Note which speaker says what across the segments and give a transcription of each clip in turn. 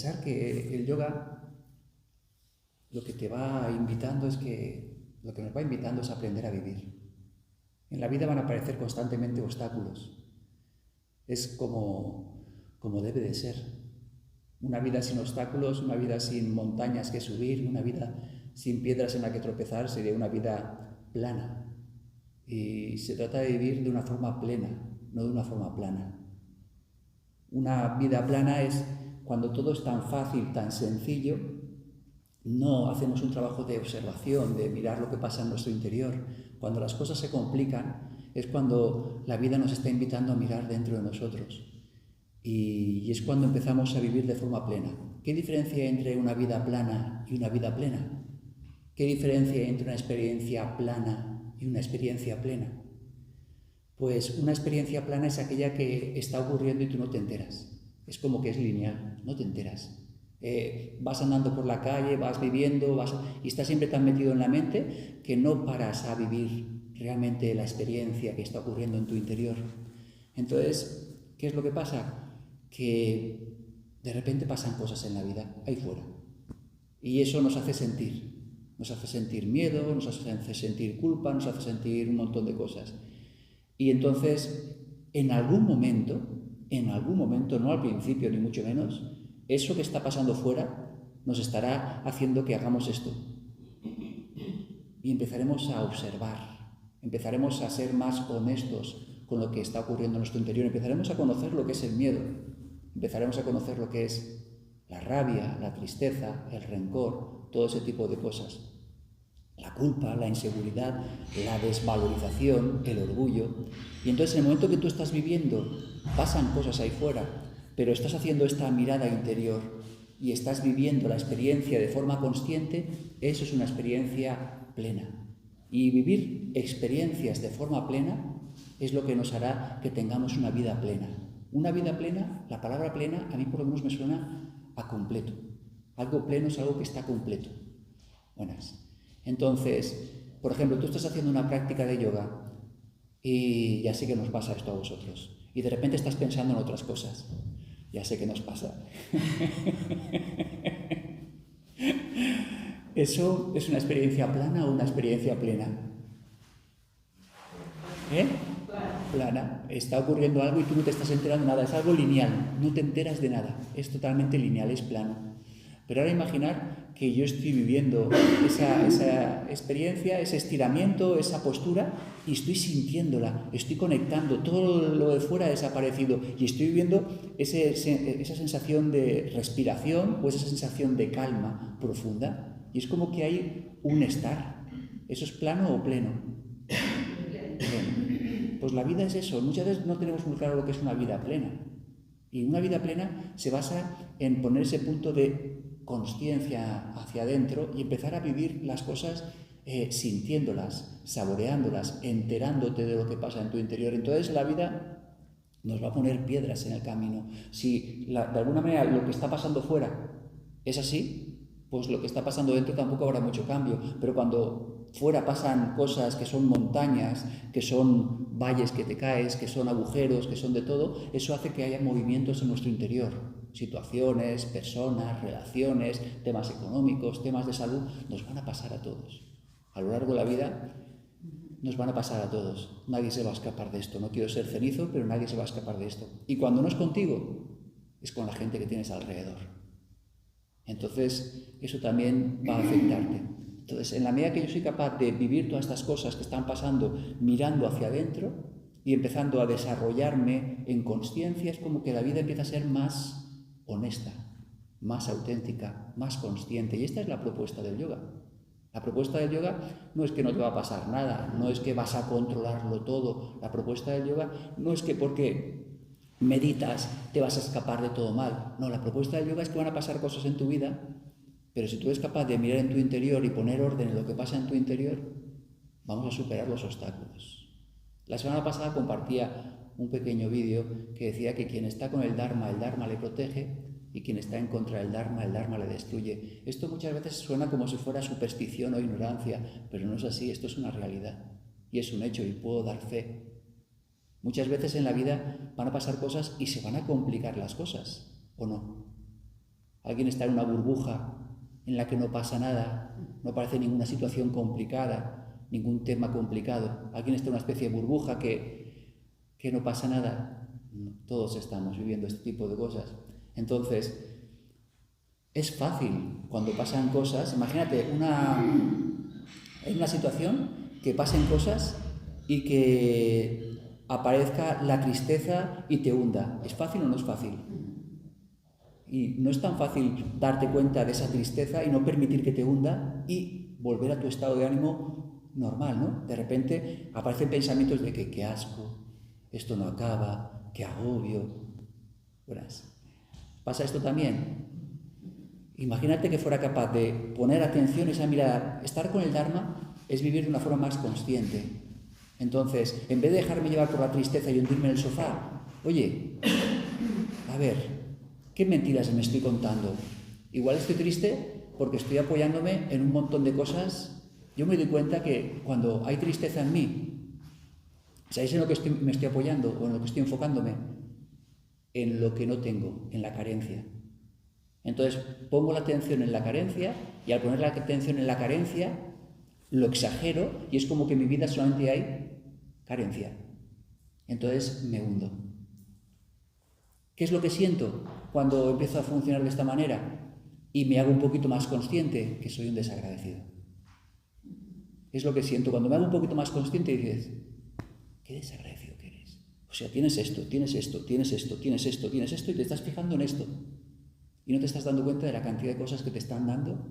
Speaker 1: pensar que el yoga lo que te va invitando lo que nos va invitando es a aprender a vivir. En la vida van a aparecer constantemente obstáculos. Es como debe de ser. Una vida sin obstáculos, una vida sin montañas que subir, una vida sin piedras en la que tropezar sería una vida plana. Y se trata de vivir de una forma plena, no de una forma plana. Una vida plana es cuando todo es tan fácil, tan sencillo, no hacemos un trabajo de observación, de mirar lo que pasa en nuestro interior. Cuando las cosas se complican es cuando la vida nos está invitando a mirar dentro de nosotros. Y es cuando empezamos a vivir de forma plena. ¿Qué diferencia hay entre una vida plana y una vida plena? ¿Qué diferencia hay entre una experiencia plana y una experiencia plena? Pues una experiencia plana es aquella que está ocurriendo y tú no te enteras. Es como que es lineal, no te enteras. Vas andando por la calle, vas viviendo, y estás siempre tan metido en la mente que no paras a vivir realmente la experiencia que está ocurriendo en tu interior. Entonces, ¿qué es lo que pasa? Que de repente pasan cosas en la vida, ahí fuera. Y eso nos hace sentir miedo, nos hace sentir culpa, nos hace sentir un montón de cosas. Y entonces, en algún momento, no al principio ni mucho menos, eso que está pasando fuera nos estará haciendo que hagamos esto. Y empezaremos a observar, empezaremos a ser más honestos con lo que está ocurriendo en nuestro interior, empezaremos a conocer lo que es el miedo, empezaremos a conocer lo que es la rabia, la tristeza, el rencor, todo ese tipo de cosas. La culpa, la inseguridad, la desvalorización, el orgullo. Y entonces en el momento que tú estás viviendo, pasan cosas ahí fuera, pero estás haciendo esta mirada interior y estás viviendo la experiencia de forma consciente, eso es una experiencia plena. Y vivir experiencias de forma plena es lo que nos hará que tengamos una vida plena. Una vida plena, la palabra plena, a mí por lo menos me suena a completo. Algo pleno es algo que está completo. Buenas. Entonces, por ejemplo, tú estás haciendo una práctica de yoga y ya sé que nos pasa esto a vosotros. Y de repente estás pensando en otras cosas. Ya sé que nos pasa. ¿Eso es una experiencia plana o una experiencia plena? Plana. Está ocurriendo algo y tú no te estás enterando de nada. Es algo lineal. No te enteras de nada. Es totalmente lineal, es plano. Pero ahora imaginar que yo estoy viviendo esa experiencia, ese estiramiento, esa postura, y estoy sintiéndola, estoy conectando, todo lo de fuera ha desaparecido, y estoy viviendo esa sensación de respiración o esa sensación de calma profunda. Y es como que hay un estar. ¿Eso es plano o pleno? Pleno. Pues la vida es eso. Muchas veces no tenemos muy claro lo que es una vida plena. Y una vida plena se basa en poner ese punto de consciencia hacia adentro y empezar a vivir las cosas sintiéndolas, saboreándolas, enterándote de lo que pasa en tu interior. Entonces la vida nos va a poner piedras en el camino. Si de alguna manera lo que está pasando fuera es así, pues lo que está pasando dentro tampoco habrá mucho cambio. Pero cuando fuera pasan cosas que son montañas, que son valles que te caes, que son agujeros, que son de todo, eso hace que haya movimientos en nuestro interior. Situaciones, personas, relaciones, temas económicos, temas de salud, nos van a pasar a todos. A lo largo de la vida nos van a pasar a todos. Nadie se va a escapar de esto. No quiero ser cenizo, pero nadie se va a escapar de esto. Y cuando no es contigo, es con la gente que tienes alrededor. Entonces, eso también va a afectarte. Entonces, en la medida que yo soy capaz de vivir todas estas cosas que están pasando mirando hacia adentro y empezando a desarrollarme en consciencia, es como que la vida empieza a ser más honesta, más auténtica, más consciente. Y esta es la propuesta del yoga. La propuesta del yoga no es que no te va a pasar nada, no es que vas a controlarlo todo. La propuesta del yoga no es que porque meditas te vas a escapar de todo mal. No, la propuesta del yoga es que van a pasar cosas en tu vida, pero si tú eres capaz de mirar en tu interior y poner orden en lo que pasa en tu interior, vamos a superar los obstáculos. La semana pasada compartía un pequeño vídeo que decía que quien está con el Dharma le protege, y quien está en contra del Dharma, el Dharma le destruye. Esto muchas veces suena como si fuera superstición o ignorancia, pero no es así, esto es una realidad y es un hecho y puedo dar fe. Muchas veces en la vida van a pasar cosas y se van a complicar las cosas, ¿o no? Alguien está en una burbuja en la que no pasa nada, no aparece ninguna situación complicada, ningún tema complicado. Alguien está en una especie de burbuja que no pasa nada. Todos estamos viviendo este tipo de cosas. Entonces, es fácil cuando pasan cosas. Imagínate en una situación que pasen cosas y que aparezca la tristeza y te hunda. ¿Es fácil o no es fácil? Y no es tan fácil darte cuenta de esa tristeza y no permitir que te hunda y volver a tu estado de ánimo normal, ¿no? De repente aparecen pensamientos de que qué asco, esto no acaba, qué agobio. Verás, ¿pasa esto también? Imagínate que fuera capaz de poner atención a esa mirada. Estar con el Dharma es vivir de una forma más consciente. Entonces, en vez de dejarme llevar por la tristeza y hundirme en el sofá, oye, a ver, ¿qué mentiras me estoy contando? Igual estoy triste porque estoy apoyándome en un montón de cosas. Yo me doy cuenta que cuando hay tristeza en mí, ¿sabéis en lo que me estoy apoyando o en lo que estoy enfocándome? En lo que no tengo, en la carencia. Entonces pongo la atención en la carencia y al poner la atención en la carencia lo exagero y es como que en mi vida solamente hay carencia. Entonces me hundo. ¿Qué es lo que siento cuando empiezo a funcionar de esta manera? Y me hago un poquito más consciente que soy un desagradecido. Es lo que siento cuando me hago un poquito más consciente y dices, qué desagradecido que eres. O sea, tienes esto, tienes esto, tienes esto, tienes esto, tienes esto y te estás fijando en esto. Y no te estás dando cuenta de la cantidad de cosas que te están dando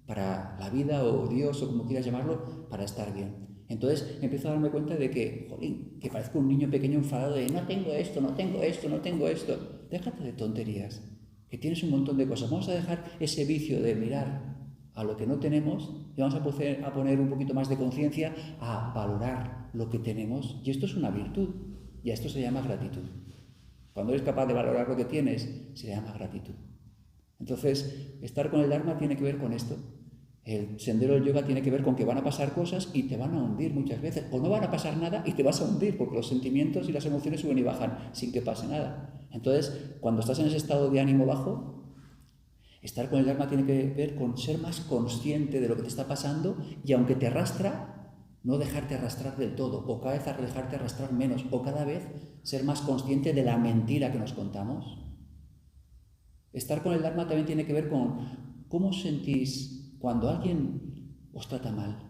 Speaker 1: para la vida o Dios o como quieras llamarlo, para estar bien. Entonces empiezo a darme cuenta de que, jolín, que parezco un niño pequeño enfadado de no tengo esto, no tengo esto, no tengo esto. Déjate de tonterías, que tienes un montón de cosas. Vamos a dejar ese vicio de mirar a lo que no tenemos y vamos a poner un poquito más de conciencia a valorar lo que tenemos. Y esto es una virtud y a esto se llama gratitud. Cuando eres capaz de valorar lo que tienes, se llama gratitud. Entonces, estar con el Dharma tiene que ver con esto. El sendero del yoga tiene que ver con que van a pasar cosas y te van a hundir muchas veces. O no van a pasar nada y te vas a hundir porque los sentimientos y las emociones suben y bajan sin que pase nada. Entonces, cuando estás en ese estado de ánimo bajo, estar con el Dharma tiene que ver con ser más consciente de lo que te está pasando y aunque te arrastra, no dejarte arrastrar del todo o cada vez dejarte arrastrar menos o cada vez ser más consciente de la mentira que nos contamos. Estar con el Dharma también tiene que ver con cómo os sentís cuando alguien os trata mal.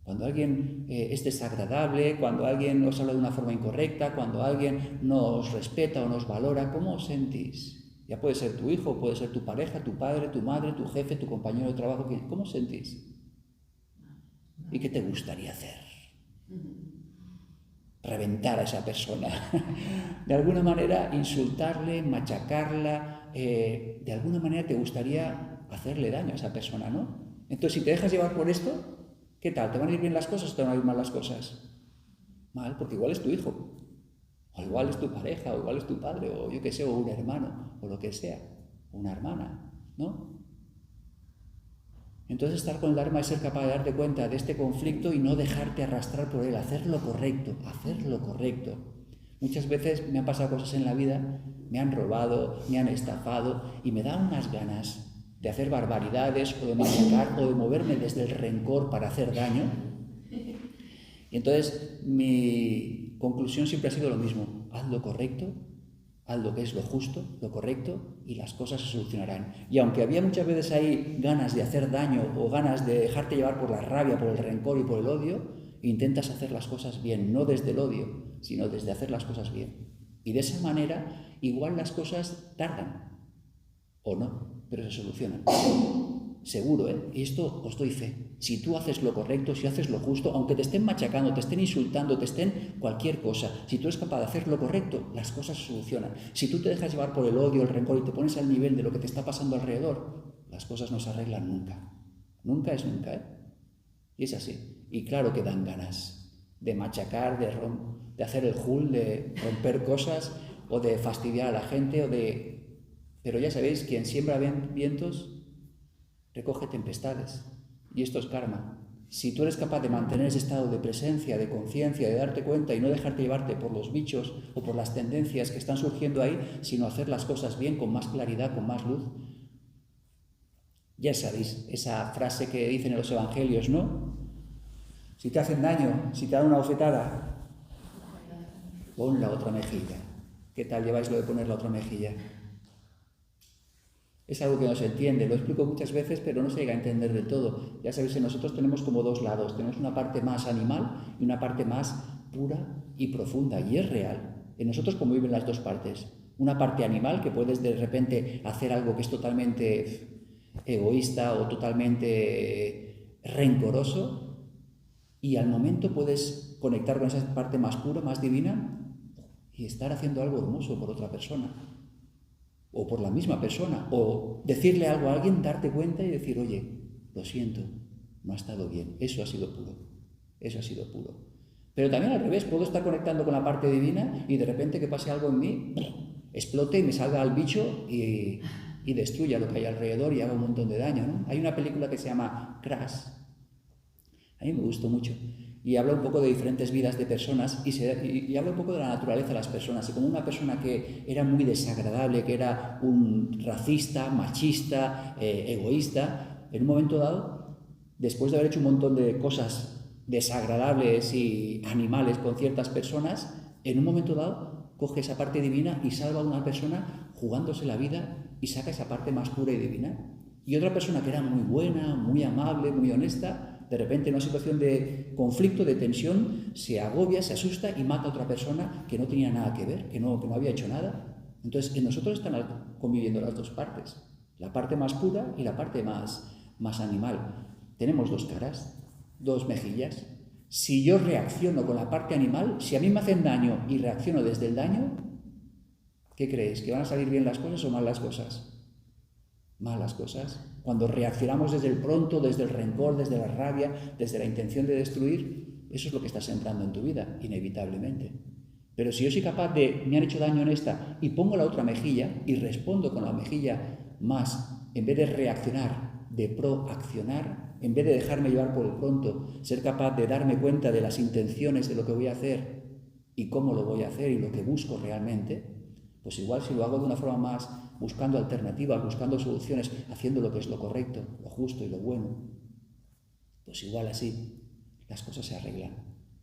Speaker 1: Cuando alguien es desagradable, cuando alguien os habla de una forma incorrecta, cuando alguien no os respeta o no os valora, ¿cómo os sentís? Ya puede ser tu hijo, puede ser tu pareja, tu padre, tu madre, tu jefe, tu compañero de trabajo. ¿Cómo os sentís? ¿Y qué te gustaría hacer? Reventar a esa persona, de alguna manera insultarle, machacarla, de alguna manera te gustaría hacerle daño a esa persona, ¿no? Entonces, si te dejas llevar por esto, ¿qué tal? ¿Te van a ir bien las cosas o te van a ir mal las cosas? Mal, porque igual es tu hijo, o igual es tu pareja, o igual es tu padre, o yo qué sé, o un hermano, o lo que sea, o una hermana, ¿no? Entonces estar con el Dharma es ser capaz de darte cuenta de este conflicto y no dejarte arrastrar por él, hacer lo correcto, hacer lo correcto. Muchas veces me han pasado cosas en la vida, me han robado, me han estafado y me da unas ganas de hacer barbaridades o de machacar o de moverme desde el rencor para hacer daño. Y entonces mi conclusión siempre ha sido lo mismo, haz lo correcto, haz lo que es lo justo, lo correcto y las cosas se solucionarán. Y aunque había muchas veces ahí ganas de hacer daño o ganas de dejarte llevar por la rabia, por el rencor y por el odio, intentas hacer las cosas bien, no desde el odio, sino desde hacer las cosas bien. Y de esa manera, igual las cosas tardan, o no, pero se solucionan. Seguro, ¿eh? Y esto os doy fe. Si tú haces lo correcto, si haces lo justo, aunque te estén machacando, te estén insultando, te estén cualquier cosa, si tú eres capaz de hacer lo correcto, las cosas se solucionan. Si tú te dejas llevar por el odio, el rencor y te pones al nivel de lo que te está pasando alrededor, las cosas no se arreglan nunca. Nunca es nunca, ¿eh? Y es así. Y claro que dan ganas de machacar, de hacer el jul, de romper cosas o de fastidiar a la gente o de... Pero ya sabéis, quien siembra vientos recoge tempestades, y esto es karma. si tú eres capaz de mantener ese estado de presencia, de conciencia, de darte cuenta y no dejarte llevarte por los bichos o por las tendencias que están surgiendo ahí, sino hacer las cosas bien, con más claridad, con más luz. Ya sabéis, esa frase que dicen en los evangelios, ¿no? Si te hacen daño, si te dan una bofetada, pon la otra mejilla. ¿Qué tal lleváis lo de poner la otra mejilla? Es algo que no se entiende, lo explico muchas veces, pero no se llega a entender del todo. Ya sabéis que nosotros tenemos como dos lados, tenemos una parte más animal y una parte más pura y profunda, y es real. En nosotros conviven las dos partes. Una parte animal, que puedes de repente hacer algo que es totalmente egoísta o totalmente rencoroso, y al momento puedes conectar con esa parte más pura, más divina, y estar haciendo algo hermoso por otra persona. O por la misma persona, o decirle algo a alguien, darte cuenta y decir, oye, lo siento, no ha estado bien, eso ha sido puro, eso ha sido puro. Pero también al revés, puedo estar conectando con la parte divina y de repente que pase algo en mí, explote y me salga al bicho y destruya lo que hay alrededor y haga un montón de daño, ¿no? Hay una película que se llama Crash, a mí me gustó mucho, y habla un poco de diferentes vidas de personas y habla un poco de la naturaleza de las personas. Y como una persona que era muy desagradable, que era un racista, machista, egoísta, en un momento dado, después de haber hecho un montón de cosas desagradables y animales con ciertas personas, en un momento dado coge esa parte divina y salva a una persona jugándose la vida y saca esa parte más pura y divina. Y otra persona que era muy buena, muy amable, muy honesta, de repente en una situación de conflicto, de tensión, se agobia, se asusta y mata a otra persona que no tenía nada que ver, que no había hecho nada. Entonces, en nosotros están conviviendo las dos partes, la parte más pura y la parte más animal. Tenemos dos caras, dos mejillas. Si yo reacciono con la parte animal, si a mí me hacen daño y reacciono desde el daño, ¿qué creéis? ¿Que van a salir bien las cosas o mal las cosas? Malas cosas. Cuando reaccionamos desde el pronto, desde el rencor, desde la rabia, desde la intención de destruir, eso es lo que estás sembrando en tu vida, inevitablemente. Pero si yo soy capaz de, me han hecho daño en esta, y pongo la otra mejilla y respondo con la mejilla más, en vez de reaccionar, de proaccionar, en vez de dejarme llevar por el pronto, ser capaz de darme cuenta de las intenciones de lo que voy a hacer y cómo lo voy a hacer y lo que busco realmente, pues igual si lo hago de una forma más buscando alternativas, buscando soluciones, haciendo lo que es lo correcto, lo justo y lo bueno, pues igual así las cosas se arreglan.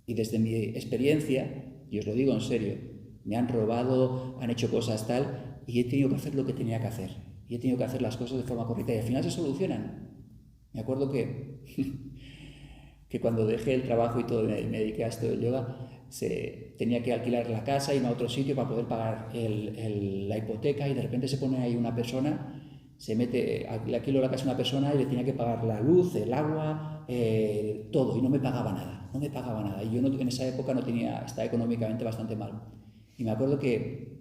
Speaker 1: Y desde mi experiencia, y os lo digo en serio, me han robado, han hecho cosas tal, y he tenido que hacer lo que tenía que hacer. Y he tenido que hacer las cosas de forma correcta, y al final se solucionan. Me acuerdo que cuando dejé el trabajo y todo, me dediqué a esto del yoga, tenía que alquilar la casa, irme a otro sitio para poder pagar la hipoteca, y de repente se pone ahí una persona, le alquilo la casa a una persona y le tenía que pagar la luz, el agua, todo, y no me pagaba nada, y yo en esa época estaba económicamente bastante mal. Y me acuerdo que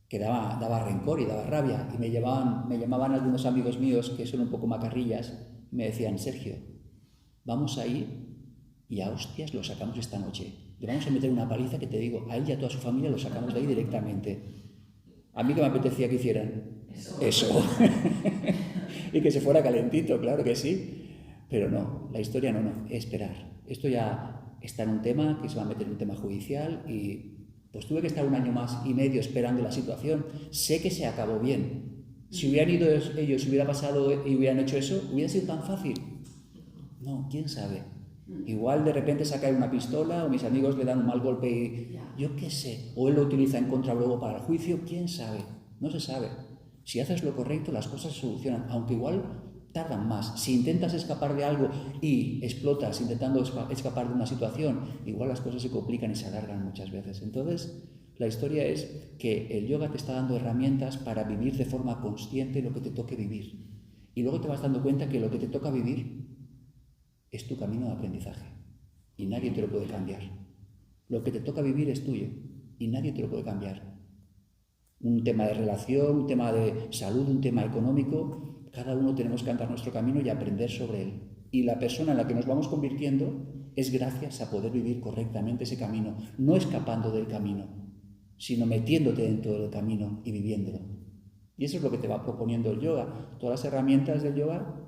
Speaker 1: daba rencor y daba rabia, y me llamaban algunos amigos míos que son un poco macarrillas, y me decían, Sergio, vamos a ir y a hostias lo sacamos esta noche. Le vamos a meter una paliza que te digo, a él y a toda su familia lo sacamos de ahí directamente. A mí que me apetecía que hicieran eso. Y que se fuera calentito, claro que sí. Pero no, la historia no, esperar. Esto ya está en un tema que se va a meter en un tema judicial y pues tuve que estar 1 año más y medio esperando la situación. Sé que se acabó bien. Si hubieran ido ellos, si hubiera pasado y hubieran hecho eso, ¿hubiera sido tan fácil? No, quién sabe. Igual de repente saca una pistola o mis amigos le dan un mal golpe y yo qué sé, o él lo utiliza en contra luego para el juicio, quién sabe, no se sabe. Si haces lo correcto las cosas se solucionan, aunque igual tardan más. Si intentas escapar de algo y explotas intentando escapar de una situación, igual las cosas se complican y se alargan muchas veces. Entonces, la historia es que el yoga te está dando herramientas para vivir de forma consciente lo que te toque vivir. Y luego te vas dando cuenta que lo que te toca vivir es tu camino de aprendizaje y nadie te lo puede cambiar. Lo que te toca vivir es tuyo y nadie te lo puede cambiar. Un tema de relación, un tema de salud, un tema económico, cada uno tenemos que andar nuestro camino y aprender sobre él. Y la persona en la que nos vamos convirtiendo es gracias a poder vivir correctamente ese camino, no escapando del camino, sino metiéndote dentro del camino y viviéndolo. Y eso es lo que te va proponiendo el yoga. Todas las herramientas del yoga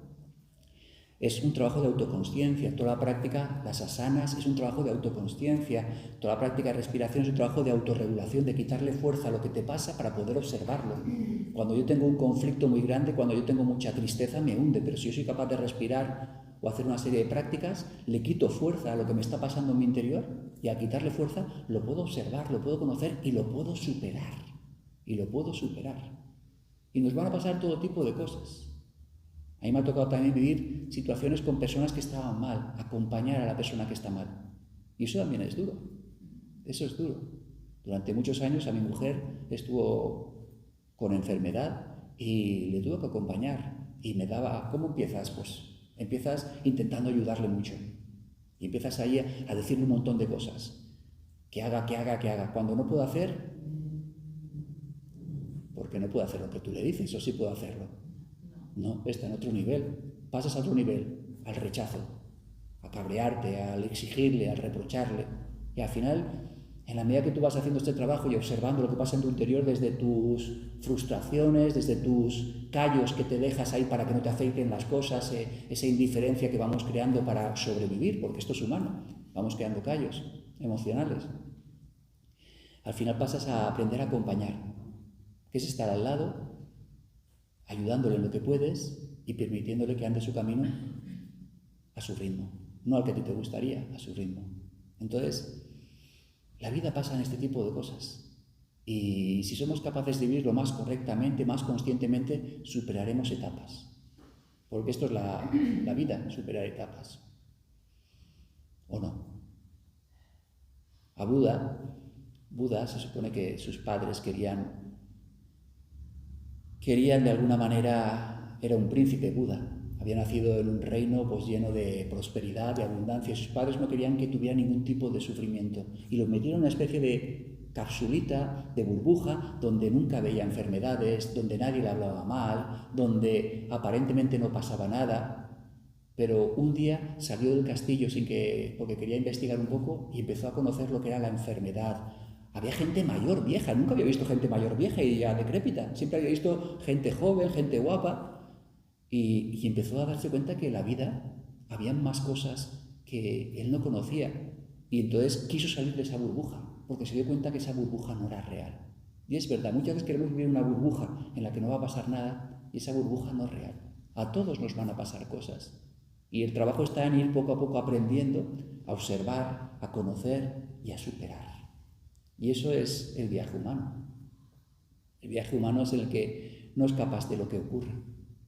Speaker 1: Es un trabajo de autoconsciencia. Toda la práctica, las asanas, es un trabajo de autoconsciencia. Toda la práctica de respiración es un trabajo de autorregulación, de quitarle fuerza a lo que te pasa para poder observarlo. Cuando yo tengo un conflicto muy grande, cuando yo tengo mucha tristeza, me hunde, pero si yo soy capaz de respirar o hacer una serie de prácticas, le quito fuerza a lo que me está pasando en mi interior, y al quitarle fuerza lo puedo observar, lo puedo conocer y lo puedo superar. Y lo puedo superar. Y nos van a pasar todo tipo de cosas. A mí me ha tocado también vivir situaciones con personas que estaban mal, acompañar a la persona que está mal. Y eso también es duro. Eso es duro. Durante muchos años a mi mujer estuvo con enfermedad y le tuve que acompañar. Y me daba, ¿cómo empiezas? Pues empiezas intentando ayudarle mucho. Y empiezas ahí a decirle un montón de cosas. Que haga, que haga, que haga. Cuando no puedo hacer, porque no puedo hacer lo que tú le dices, o sí puedo hacerlo. No, está en otro nivel. Pasas a otro nivel, al rechazo, a cabrearte, al exigirle, al reprocharle. Y al final, en la medida que tú vas haciendo este trabajo y observando lo que pasa en tu interior desde tus frustraciones, desde tus callos que te dejas ahí para que no te afecten las cosas, esa indiferencia que vamos creando para sobrevivir, porque esto es humano, vamos creando callos emocionales. Al final pasas a aprender a acompañar, que es estar al lado, ayudándole en lo que puedes y permitiéndole que ande su camino a su ritmo, no al que a ti te gustaría, a su ritmo. Entonces, la vida pasa en este tipo de cosas, y si somos capaces de vivirlo más correctamente, más conscientemente, superaremos etapas, porque esto es la vida, superar etapas, ¿o no? A Buda se supone que sus padres querían de alguna manera, era un príncipe Buda, había nacido en un reino pues lleno de prosperidad, de abundancia, y sus padres no querían que tuviera ningún tipo de sufrimiento, y lo metieron en una especie de capsulita, de burbuja, donde nunca veía enfermedades, donde nadie le hablaba mal, donde aparentemente no pasaba nada. Pero un día salió del castillo porque quería investigar un poco, y empezó a conocer lo que era la enfermedad. Había gente mayor, vieja, nunca había visto gente mayor, vieja y ya decrépita. Siempre había visto gente joven, gente guapa. Y empezó a darse cuenta que en la vida había más cosas que él no conocía. Y entonces quiso salir de esa burbuja, porque se dio cuenta que esa burbuja no era real. Y es verdad, muchas veces queremos vivir una burbuja en la que no va a pasar nada, y esa burbuja no es real. A todos nos van a pasar cosas. Y el trabajo está en ir poco a poco aprendiendo, a observar, a conocer y a superar. Y eso es el viaje humano. El viaje humano es el que no escapas de lo que ocurre,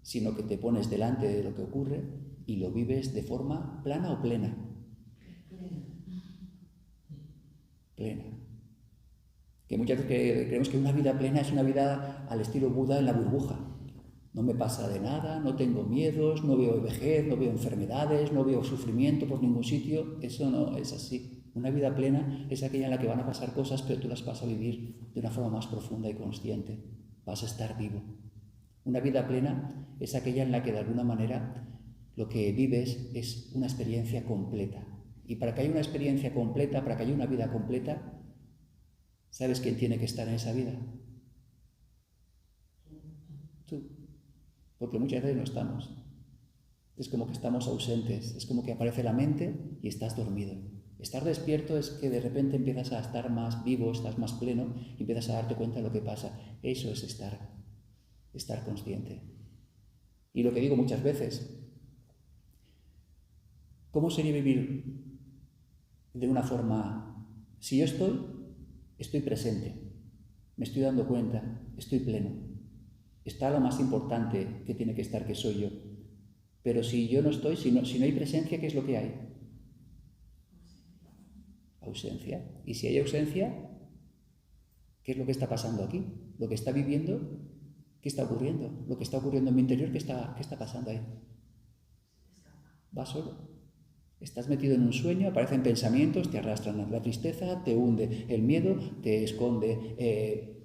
Speaker 1: sino que te pones delante de lo que ocurre y lo vives de forma plana o plena. Plena. Que muchas veces creemos que una vida plena es una vida al estilo Buda en la burbuja. No me pasa de nada, no tengo miedos, no veo vejez, no veo enfermedades, no veo sufrimiento por ningún sitio. Eso no es así. Una vida plena es aquella en la que van a pasar cosas, pero tú las vas a vivir de una forma más profunda y consciente. Vas a estar vivo. Una vida plena es aquella en la que de alguna manera lo que vives es una experiencia completa. Y para que haya una experiencia completa, para que haya una vida completa, ¿sabes quién tiene que estar en esa vida? Tú. Porque muchas veces no estamos. Es como que estamos ausentes, es como que aparece la mente y estás dormido. Estar despierto es que de repente empiezas a estar más vivo, estás más pleno y empiezas a darte cuenta de lo que pasa. Eso es estar consciente. Y lo que digo muchas veces, ¿cómo sería vivir de una forma? Si yo estoy presente, me estoy dando cuenta, estoy pleno. Está lo más importante que tiene que estar, que soy yo. Pero si yo no estoy, si no hay presencia, ¿qué es lo que hay? Ausencia. Y si hay ausencia, ¿qué es lo que está pasando aquí? Lo que está viviendo, ¿qué está ocurriendo? Lo que está ocurriendo en mi interior, ¿qué está pasando ahí? Va solo. Estás metido en un sueño, aparecen pensamientos, te arrastran la tristeza, te hunde el miedo, te esconde.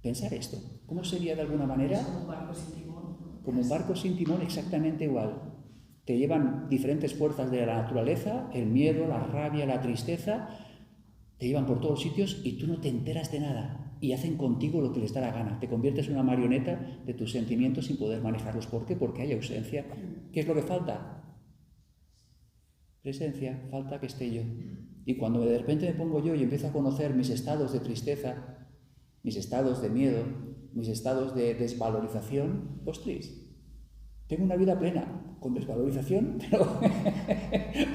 Speaker 1: Pensar esto, ¿cómo sería de alguna manera?
Speaker 2: Como un barco sin timón.
Speaker 1: Como un barco sin timón, exactamente igual. Te llevan diferentes fuerzas de la naturaleza, el miedo, la rabia, la tristeza, te llevan por todos sitios y tú no te enteras de nada. y hacen contigo lo que les da la gana. Te conviertes en una marioneta de tus sentimientos sin poder manejarlos. ¿Por qué? Porque hay ausencia. ¿Qué es lo que falta? Presencia, falta que esté yo. Y cuando de repente me pongo yo y empiezo a conocer mis estados de tristeza, mis estados de miedo, mis estados de desvalorización, ostras, tengo una vida plena, con desvalorización, pero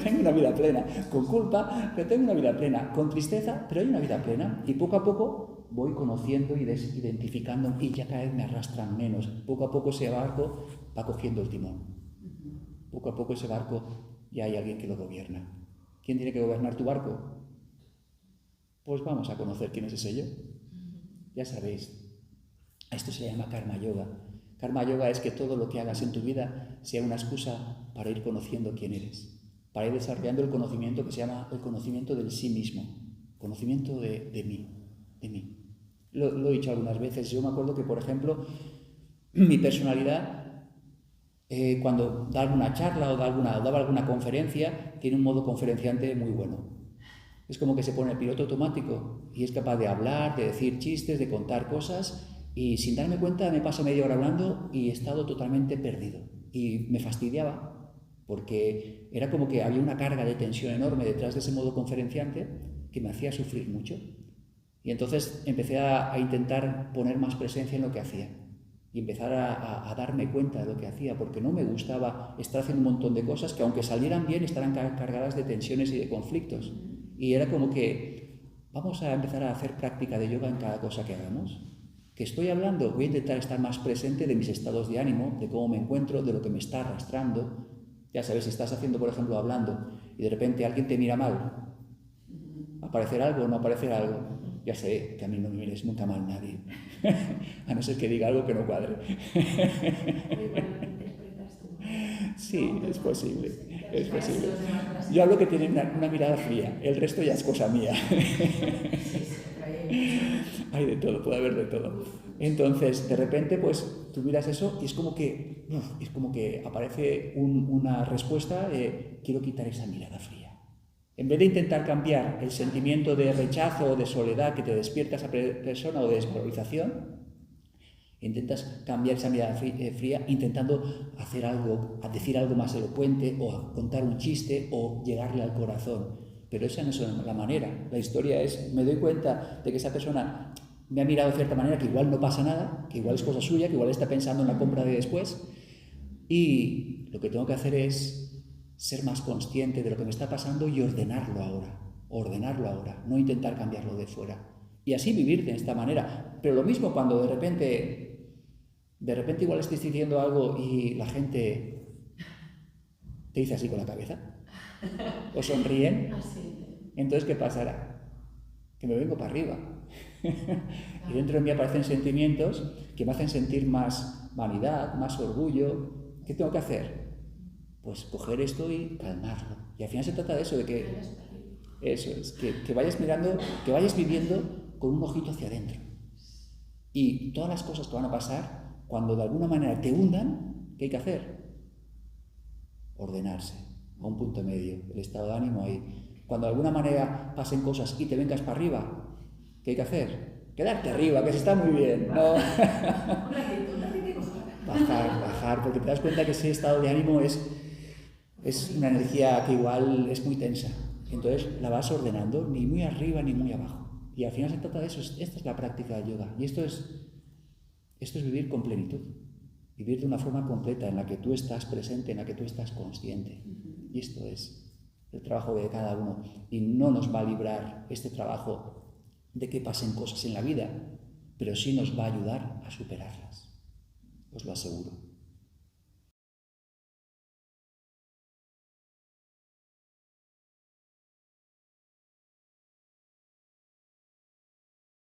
Speaker 1: tengo una vida plena, con culpa, pero tengo una vida plena, con tristeza, pero hay una vida plena. Y poco a poco voy conociendo y identificando y ya cada vez me arrastran menos. Poco a poco ese barco va cogiendo el timón. Poco a poco ese barco ya hay alguien que lo gobierna. ¿Quién tiene que gobernar tu barco? Pues vamos a conocer quién es ese yo. Ya sabéis, esto se llama karma yoga. Karma yoga es que todo lo que hagas en tu vida sea una excusa para ir conociendo quién eres, para ir desarrollando el conocimiento que se llama el conocimiento del sí mismo, conocimiento de mí. Lo he dicho algunas veces. Yo me acuerdo que, por ejemplo, mi personalidad, cuando da alguna charla o daba alguna conferencia, tiene un modo conferenciante muy bueno. Es como que se pone el piloto automático y es capaz de hablar, de decir chistes, de contar cosas, y sin darme cuenta me paso media hora hablando y he estado totalmente perdido. Y me fastidiaba porque era como que había una carga de tensión enorme detrás de ese modo conferenciante que me hacía sufrir mucho. Y entonces empecé a intentar poner más presencia en lo que hacía y empezar a darme cuenta de lo que hacía, porque no me gustaba estar haciendo un montón de cosas que, aunque salieran bien, estaban cargadas de tensiones y de conflictos. Y era como que vamos a empezar a hacer práctica de yoga en cada cosa que hagamos. Que estoy hablando, voy a intentar estar más presente de mis estados de ánimo, de cómo me encuentro, de lo que me está arrastrando. Ya sabes, si estás haciendo, por ejemplo, hablando y de repente alguien te mira mal, ¿aparecer algo o no aparecer algo? Ya sé que a mí no me mires nunca mal nadie, a no ser que diga algo que no cuadre. Sí, es posible, es posible. Yo hablo que tienen una mirada fría, el resto ya es cosa mía. Hay de todo, puede haber de todo. Entonces, de repente, pues tú miras eso y es como que aparece una respuesta de quiero quitar esa mirada fría. En vez de intentar cambiar el sentimiento de rechazo o de soledad que te despierta esa persona o de desvalorización, intentas cambiar esa mirada fría intentando hacer algo, a decir algo más elocuente o a contar un chiste o llegarle al corazón. Pero esa no es la manera. La historia es, me doy cuenta de que esa persona me ha mirado de cierta manera, que igual no pasa nada, que igual es cosa suya, que igual está pensando en la compra de después, y lo que tengo que hacer es ser más consciente de lo que me está pasando y ordenarlo ahora, no intentar cambiarlo de fuera. Y así vivir de esta manera. Pero lo mismo cuando de repente igual estés diciendo algo y la gente te dice así con la cabeza, o sonríen, entonces ¿qué pasará? Que me vengo para arriba. Y dentro de mí aparecen sentimientos que me hacen sentir más vanidad, más orgullo. ¿Qué tengo que hacer? Pues coger esto y calmarlo. Y al final se trata de eso, de que eso es, que vayas mirando, que vayas viviendo con un ojito hacia adentro. Y todas las cosas que van a pasar, cuando de alguna manera te hundan, ¿qué hay que hacer? Ordenarse, a un punto medio, el estado de ánimo ahí. Cuando de alguna manera pasen cosas y te vengas para arriba, ¿qué hay que hacer? Quedarte arriba, que se está muy bien, ¿no? Bajar, porque te das cuenta que ese estado de ánimo es una energía que igual es muy tensa. Entonces la vas ordenando, ni muy arriba ni muy abajo. Y al final se trata de eso. Esta es la práctica del yoga. Y esto es vivir con plenitud. Vivir de una forma completa en la que tú estás presente, en la que tú estás consciente. Y esto es el trabajo de cada uno. Y no nos va a librar este trabajo de que pasen cosas en la vida, pero sí nos va a ayudar a superarlas. Os lo aseguro.